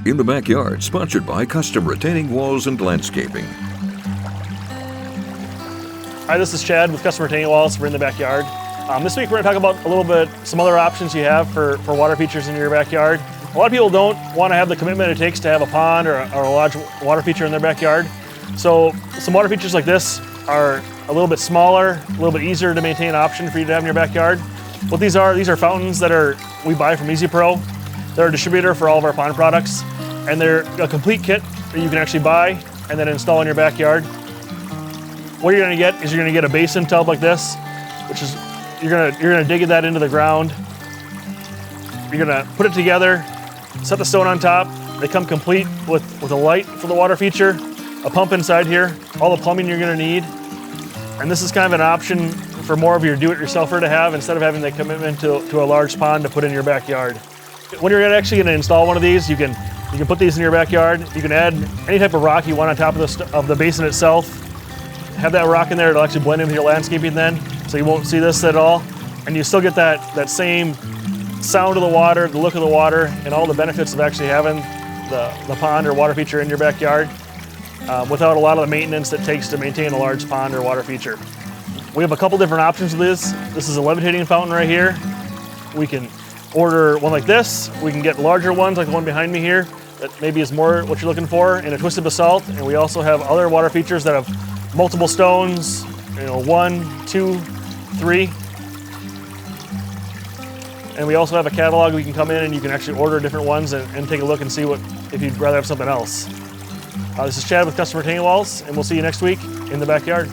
In the Backyard, sponsored by Custom Retaining Walls and Landscaping. Hi, this is Chad with Custom Retaining Walls for In the Backyard. This week we're going to talk about a little bit some other options you have for water features in your backyard. A lot of people don't want to have the commitment it takes to have a pond or a large water feature in their backyard. So some water features like this are a little bit smaller, a little bit easier to maintain option for you to have in your backyard. What these are fountains that we buy from Easy Pro. They're a distributor for all of our pond products, and they're a complete kit that you can actually buy and then install in your backyard. What you're going to get is you're going to get a basin tub like this, which is you're going to dig that into the ground. You're going to put it together, set the stone on top. They come complete with a light for the water feature, a pump inside here, all the plumbing you're going to need. And this is kind of an option for more of your do-it-yourselfer to have instead of having the commitment to a large pond to put in your backyard. When you're actually going to install one of these, you can put these in your backyard. You can add any type of rock you want on top of the basin itself. Have that rock in there, it'll actually blend into your landscaping then, so you won't see this at all. And you still get that same sound of the water, the look of the water, and all the benefits of actually having the pond or water feature in your backyard without a lot of the maintenance that it takes to maintain a large pond or water feature. We have a couple different options with this. This is a levitating fountain right here. We can order one like this. We can get larger ones like the one behind me here that maybe is more what you're looking for in a twisted basalt. And we also have other water features that have multiple stones, 1, 2, 3. And we also have a catalog. We can come in and you can actually order different ones and take a look and see if you'd rather have something else. This is Chad with Custom Retaining Walls, and we'll see you next week in the backyard.